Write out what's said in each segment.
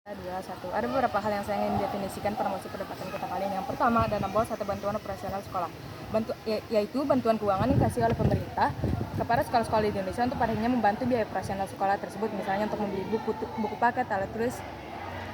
2, 1. Ada beberapa hal yang saya ingin definisikan pada masuk perdebatan kita kali ini. Yang pertama, dana BOS atau bantuan operasional sekolah. Yaitu bantuan keuangan yang dikasih oleh pemerintah kepada sekolah-sekolah di Indonesia untuk pada akhirnya membantu biaya operasional sekolah tersebut, misalnya untuk membeli buku paket, alat tulis,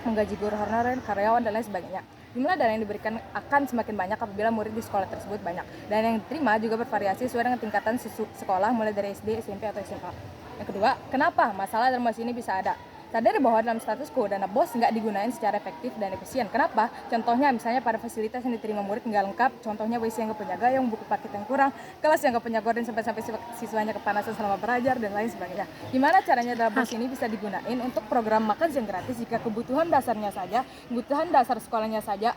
menggaji guru honorer, karyawan, dan lain sebagainya. Dimana dana yang diberikan akan semakin banyak apabila murid di sekolah tersebut banyak. Dan yang diterima juga bervariasi sesuai dengan tingkatan sekolah, mulai dari SD, SMP, atau SMA. Yang kedua, kenapa masalah dalam ini bisa ada? Sadar bahwa dalam status quo dana BOS nggak digunain secara efektif dan efisien. Kenapa? Contohnya misalnya pada fasilitas yang diterima murid nggak lengkap, contohnya WC yang nggak punya gayung, buku paket yang kurang, kelas yang nggak punya gorden sampai siswanya kepanasan selama belajar, dan lain sebagainya. Gimana caranya dana BOS ini bisa digunain untuk program makan siang gratis jika kebutuhan dasarnya saja, kebutuhan dasar sekolahnya saja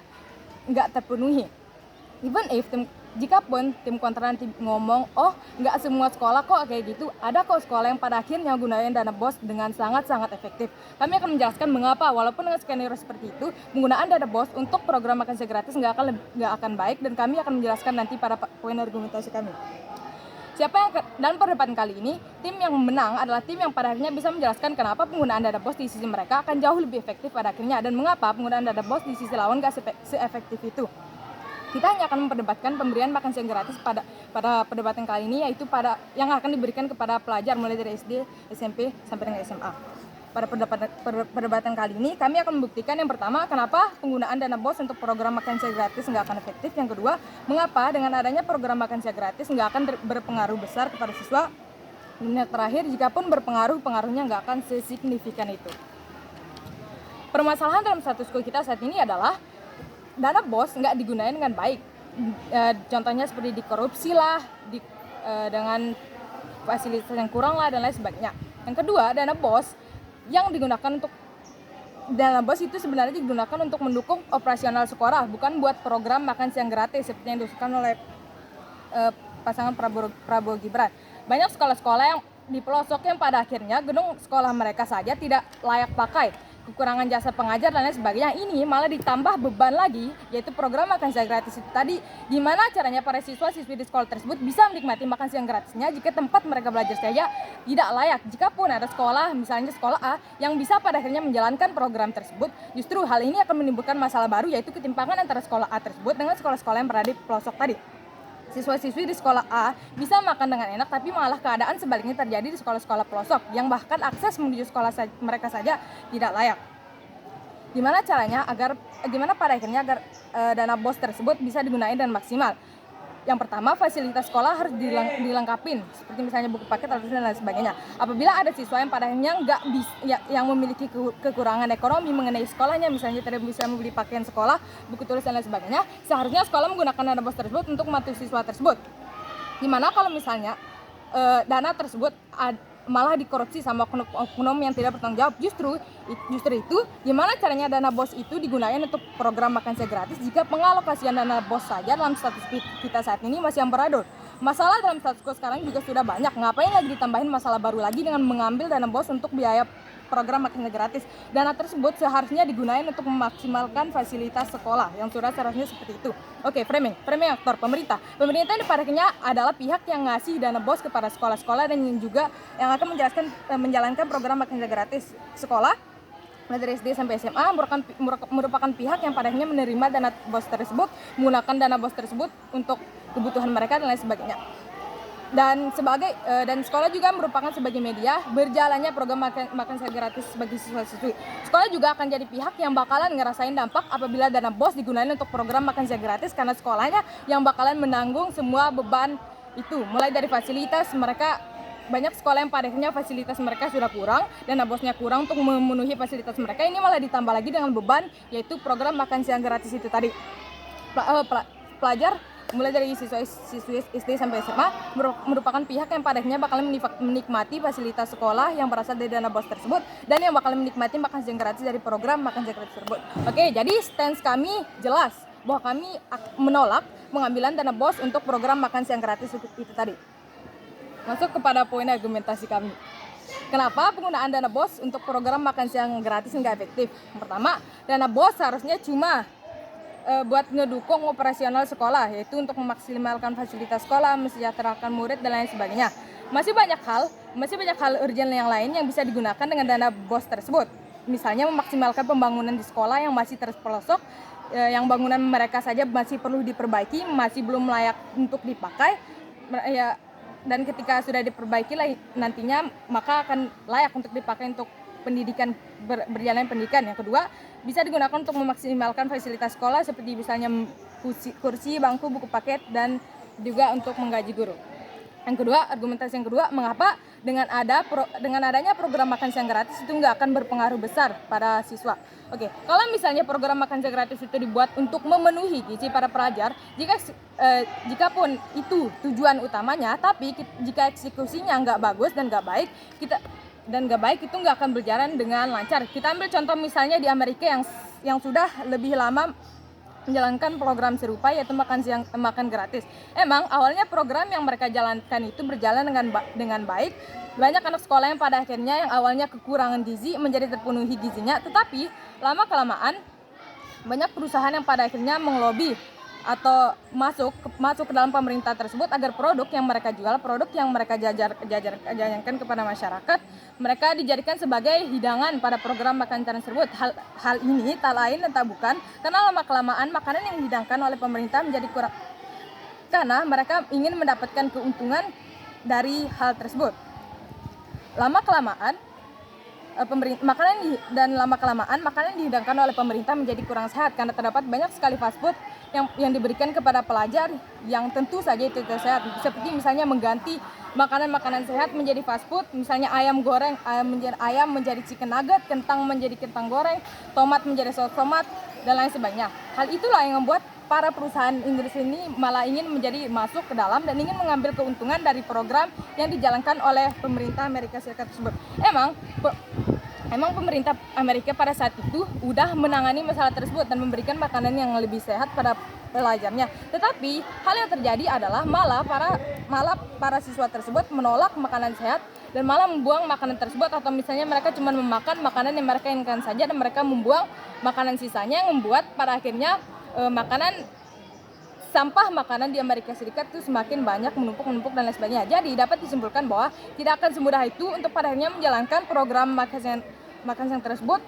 nggak terpenuhi? Even if jikapun tim kontra nanti ngomong, oh nggak semua sekolah kok kayak gitu, ada kok sekolah yang pada akhirnya gunain dana BOS dengan sangat-sangat efektif. Kami akan menjelaskan mengapa walaupun dengan skenario seperti itu, penggunaan dana BOS untuk program makan siang gratis nggak akan baik, dan kami akan menjelaskan nanti pada poin argumentasi kami. Dan perdebatan kali ini, tim yang menang adalah tim yang pada akhirnya bisa menjelaskan kenapa penggunaan dana BOS di sisi mereka akan jauh lebih efektif pada akhirnya, dan mengapa penggunaan dana BOS di sisi lawan gak seefektif itu. Kita hanya akan memperdebatkan pemberian makan siang gratis pada perdebatan kali ini, yaitu pada yang akan diberikan kepada pelajar mulai dari SD, SMP, sampai dengan SMA. Pada perdebatan kali ini, kami akan membuktikan yang pertama, kenapa penggunaan dana BOS untuk program makan siang gratis nggak akan efektif. Yang kedua, mengapa dengan adanya program makan siang gratis nggak akan berpengaruh besar kepada siswa. Dan yang terakhir, jikapun berpengaruh, pengaruhnya nggak akan sesignifikan itu. Permasalahan dalam status quo kita saat ini adalah dana BOS nggak digunakan dengan baik. Contohnya seperti dikorupsi lah, dengan fasilitas yang kurang lah, dan lain sebagainya. Yang kedua, dana BOS itu sebenarnya digunakan untuk mendukung operasional sekolah, bukan buat program makan siang gratis seperti yang diusulkan oleh pasangan Prabowo Gibran. Banyak sekolah-sekolah yang di pelosok yang pada akhirnya gedung sekolah mereka saja tidak layak pakai, kekurangan jasa pengajar dan lain sebagainya. Ini malah ditambah beban lagi, yaitu program makan siang gratis itu tadi. Gimana caranya para siswa-siswi di sekolah tersebut bisa menikmati makan siang gratisnya jika tempat mereka belajar saja tidak layak? Jikapun ada sekolah, misalnya sekolah A, yang bisa pada akhirnya menjalankan program tersebut, justru hal ini akan menimbulkan masalah baru, yaitu ketimpangan antara sekolah A tersebut dengan sekolah-sekolah yang berada di pelosok tadi. Siswa-siswi di sekolah A bisa makan dengan enak, tapi malah keadaan sebaliknya terjadi di sekolah-sekolah pelosok yang bahkan akses menuju sekolah mereka saja tidak layak. Gimana pada akhirnya agar dana BOS tersebut bisa digunakan dan maksimal? Yang pertama, fasilitas sekolah harus dilengkapin, seperti misalnya buku paket, alat tulis, dan lain sebagainya. Apabila ada siswa yang pada akhirnya yang memiliki kekurangan ekonomi mengenai sekolahnya, misalnya tidak bisa membeli pakaian sekolah, buku tulis, dan lain sebagainya, seharusnya sekolah menggunakan dana BOS tersebut untuk membantu siswa tersebut. Gimana kalau misalnya dana tersebut malah dikorupsi sama oknum yang tidak bertanggung jawab? Justru itu, gimana caranya dana BOS itu digunakan untuk program makan siang gratis jika pengalokasian dana BOS saja dalam status kita saat ini masih amburadul? Masalah dalam status quo sekarang juga sudah banyak, ngapain lagi ditambahin masalah baru lagi dengan mengambil dana BOS untuk biaya program makan siang gratis? Dana tersebut seharusnya digunakan untuk memaksimalkan fasilitas sekolah, yang sudah seharusnya seperti itu. Oke, framing aktor pemerintah yang pada akhirnya adalah pihak yang ngasih dana BOS kepada sekolah-sekolah dan juga yang akan menjalankan program makan siang gratis sekolah dari SD sampai SMA, merupakan pihak yang pada akhirnya menerima dana BOS tersebut, menggunakan dana BOS tersebut untuk kebutuhan mereka dan lain sebagainya. Dan sekolah juga merupakan sebagai media berjalannya program makan siang gratis bagi siswa-siswi. Sekolah juga akan jadi pihak yang bakalan ngerasain dampak apabila dana BOS digunakan untuk program makan siang gratis, karena sekolahnya yang bakalan menanggung semua beban itu, mulai dari fasilitas mereka. Banyak sekolah yang pada akhirnya fasilitas mereka sudah kurang, dana BOS-nya kurang untuk memenuhi fasilitas mereka, ini malah ditambah lagi dengan beban, yaitu program makan siang gratis itu tadi. Pelajar mulai dari siswi SD sampai SMA merupakan pihak yang pada akhirnya bakal menikmati fasilitas sekolah yang berasal dari dana BOS tersebut, dan yang bakal menikmati makan siang gratis dari program makan siang gratis tersebut. Oke, jadi stance kami jelas bahwa kami menolak pengambilan dana BOS untuk program makan siang gratis itu tadi. Masuk kepada poin argumentasi kami. Kenapa penggunaan dana BOS untuk program makan siang gratis nggak efektif? Yang pertama, dana BOS seharusnya cuma buat ngedukung operasional sekolah, yaitu untuk memaksimalkan fasilitas sekolah, mensejahterakan murid, dan lain sebagainya. Masih banyak hal urgent yang lain yang bisa digunakan dengan dana BOS tersebut. misalnya memaksimalkan pembangunan di sekolah yang masih terpelosok, yang bangunan mereka saja masih perlu diperbaiki, masih belum layak untuk dipakai, ya, dan ketika sudah diperbaiki lah nantinya maka akan layak untuk dipakai untuk pendidikan, berjalan pendidikan. Yang kedua, bisa digunakan untuk memaksimalkan fasilitas sekolah seperti misalnya kursi, bangku, buku paket, dan juga untuk menggaji guru. Yang kedua, argumentasi yang kedua, mengapa dengan adanya program makan siang gratis itu nggak akan berpengaruh besar pada siswa. Oke, kalau misalnya program makan siang gratis itu dibuat untuk memenuhi gizi para pelajar, jikapun itu tujuan utamanya, tapi jika eksekusinya nggak bagus dan nggak baik, itu nggak akan berjalan dengan lancar. Kita ambil contoh misalnya di Amerika yang sudah lebih lama menjalankan program serupa, yaitu makan gratis. Emang awalnya program yang mereka jalankan itu berjalan dengan baik. Banyak anak sekolah yang pada akhirnya yang awalnya kekurangan gizi menjadi terpenuhi gizinya, tetapi lama kelamaan banyak perusahaan yang pada akhirnya mengelobi atau masuk ke dalam pemerintah tersebut agar produk yang mereka jual, produk yang mereka jajankan kepada masyarakat, mereka dijadikan sebagai hidangan pada program makan tersebut. Hal ini tak lain dan tak bukan karena lama kelamaan makanan yang dihidangkan oleh pemerintah menjadi kurang, karena mereka ingin mendapatkan keuntungan dari hal tersebut. Lama kelamaan makanan dihidangkan oleh pemerintah menjadi kurang sehat karena terdapat banyak sekali fast food yang diberikan kepada pelajar yang tentu saja itu sehat, seperti misalnya mengganti makanan sehat menjadi fast food, misalnya ayam menjadi chicken nugget, kentang menjadi kentang goreng, tomat menjadi saus tomat, dan lain sebagainya. Hal itulah yang membuat para perusahaan Inggris ini malah ingin masuk ke dalam dan ingin mengambil keuntungan dari program yang dijalankan oleh pemerintah Amerika Serikat tersebut. Emang pemerintah Amerika pada saat itu udah menangani masalah tersebut dan memberikan makanan yang lebih sehat pada pelajarnya. Tetapi hal yang terjadi adalah malah para siswa tersebut menolak makanan sehat dan malah membuang makanan tersebut, atau misalnya mereka cuma memakan makanan yang mereka inginkan saja dan mereka membuang makanan sisanya, yang membuat pada akhirnya sampah makanan di Amerika Serikat itu semakin banyak, menumpuk dan lain sebagainya. Jadi dapat disimpulkan bahwa tidak akan semudah itu untuk pada akhirnya menjalankan program makan siang tersebut,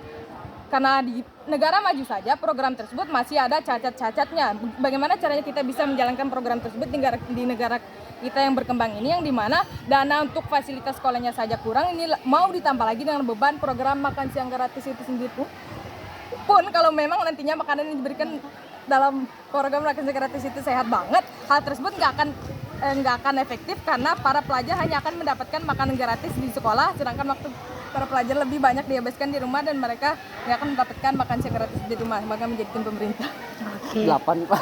karena di negara maju saja program tersebut masih ada cacat-cacatnya. Bagaimana caranya kita bisa menjalankan program tersebut di negara kita yang berkembang ini, yang dimana dana untuk fasilitas sekolahnya saja kurang, ini mau ditambah lagi dengan beban program makan siang gratis itu sendiri pun kalau memang nantinya makanan yang diberikan dalam program makan siang gratis itu sehat banget, hal tersebut nggak akan efektif karena para pelajar hanya akan mendapatkan makanan gratis di sekolah, sedangkan waktu para pelajar lebih banyak dihabiskan di rumah dan mereka nggak akan mendapatkan makan siang gratis di rumah, maka menjadikan pemerintah. 8 Pak.